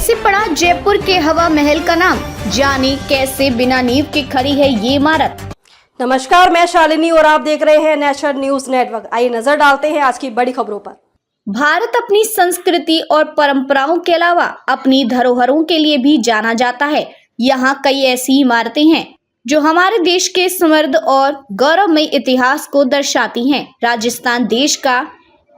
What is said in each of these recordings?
कैसे पड़ा जयपुर के हवा महल का नाम, जाने कैसे बिना नींव के खड़ी है ये इमारत। नमस्कार, मैं शालिनी और आप देख रहे हैं नेशनल न्यूज नेटवर्क। आइए नजर डालते हैं आज की बड़ी खबरों पर। भारत अपनी संस्कृति और परंपराओं के अलावा अपनी धरोहरों के लिए भी जाना जाता है। यहाँ कई ऐसी इमारतें हैं जो हमारे देश के समृद्ध और गौरवमय इतिहास को दर्शाती हैं। राजस्थान देश का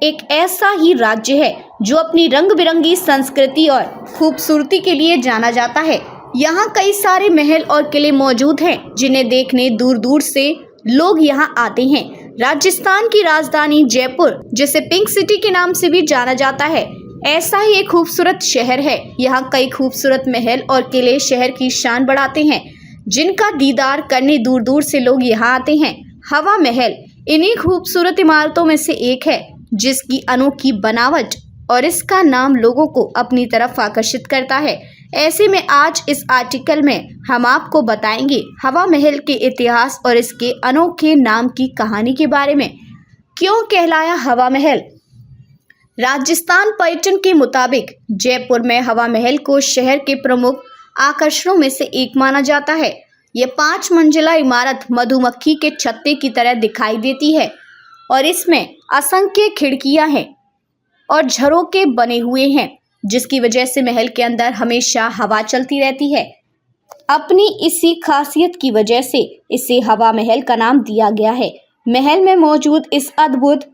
एक ऐसा ही राज्य है जो अपनी रंग बिरंगी संस्कृति और खूबसूरती के लिए जाना जाता है। यहाँ कई सारे महल और किले मौजूद हैं जिन्हें देखने दूर दूर से लोग यहाँ आते हैं। राजस्थान की राजधानी जयपुर, जिसे पिंक सिटी के नाम से भी जाना जाता है, ऐसा ही एक खूबसूरत शहर है। यहाँ कई खूबसूरत महल और किले शहर की शान बढ़ाते हैं, जिनका दीदार करने दूर दूर से लोग यहाँ आते हैं। हवा महल इन्हीं खूबसूरत इमारतों में से एक है जिसकी अनोखी बनावट और इसका नाम लोगों को अपनी तरफ आकर्षित करता है। ऐसे में आज इस आर्टिकल में हम आपको बताएंगे हवा महल के इतिहास और इसके अनोखे नाम की कहानी के बारे में। क्यों कहलाया हवा महल? राजस्थान पर्यटन के मुताबिक जयपुर में हवा महल को शहर के प्रमुख आकर्षणों में से एक माना जाता है। यह 5 मंजिला इमारत मधुमक्खी के छत्ते की तरह दिखाई देती है और इसमें असंख्य खिड़कियां हैं और झरोके बने हुए हैं, जिसकी वजह से महल के अंदर हमेशा हवा चलती रहती है। अपनी इसी खासियत की वजह से इसे हवा महल का नाम दिया गया है। महल में मौजूद इस अद्भुत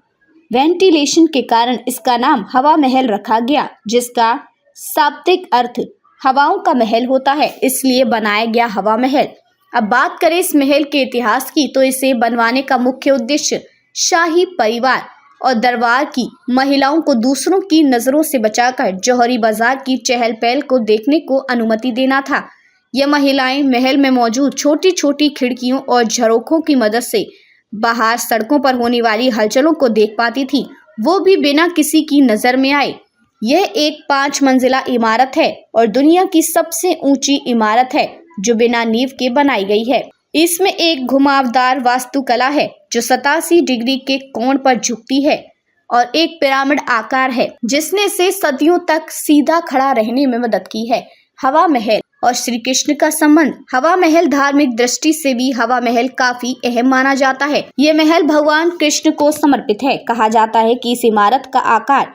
वेंटिलेशन के कारण इसका नाम हवा महल रखा गया, जिसका शाब्दिक अर्थ हवाओं का महल होता है, इसलिए बनाया गया हवा महल। अब बात करें इस महल के इतिहास की, तो इसे बनवाने का मुख्य उद्देश्य शाही परिवार और दरबार की महिलाओं को दूसरों की नजरों से बचाकर जौहरी बाजार की चहल पहल को देखने को अनुमति देना था। यह महिलाएं महल में मौजूद छोटी छोटी खिड़कियों और झरोखों की मदद से बाहर सड़कों पर होने वाली हलचलों को देख पाती थी, वो भी बिना किसी की नजर में आए। यह एक 5 मंजिला इमारत है और दुनिया की सबसे ऊंची इमारत है जो बिना नींव के बनाई गई है। इसमें एक घुमावदार वास्तुकला है जो 87 डिग्री के कोण पर झुकती है और एक पिरामिड आकार है जिसने इसे सदियों तक सीधा खड़ा रहने में मदद की है। हवा महल और श्री कृष्ण का संबंध। हवा महल धार्मिक दृष्टि से भी हवा महल काफी अहम माना जाता है। यह महल भगवान कृष्ण को समर्पित है। कहा जाता है कि इस इमारत का आकार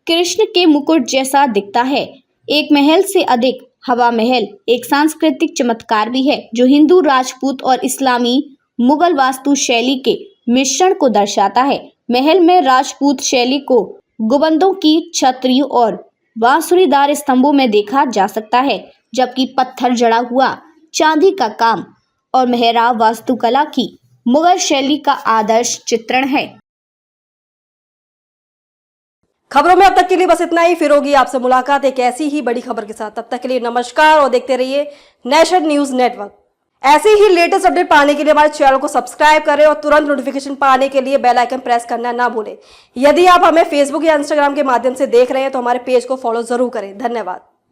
कृष्ण के मुकुट जैसा दिखता है। एक महल से अधिक हवा महल एक सांस्कृतिक चमत्कार भी है जो हिंदू, राजपूत और इस्लामी मुगल वास्तु शैली के मिश्रण को दर्शाता है। महल में राजपूत शैली को गुंबदों की छतरियों और बांसुरीदार स्तंभों में देखा जा सकता है, जबकि पत्थर जड़ा हुआ चांदी का काम और मेहराब वास्तुकला की मुगल शैली का आदर्श चित्रण है। खबरों में अब तक के लिए बस इतना ही। फिर होगी आपसे मुलाकात एक ऐसी ही बड़ी खबर के साथ। तब तक के लिए नमस्कार और देखते रहिए नेशनल न्यूज नेटवर्क। ऐसे ही लेटेस्ट अपडेट पाने के लिए हमारे चैनल को सब्सक्राइब करें और तुरंत नोटिफिकेशन पाने के लिए बेल आइकन प्रेस करना ना भूलें। यदि आप हमें फेसबुक या इंस्टाग्राम के माध्यम से देख रहे हैं तो हमारे पेज को फॉलो जरूर करें। धन्यवाद।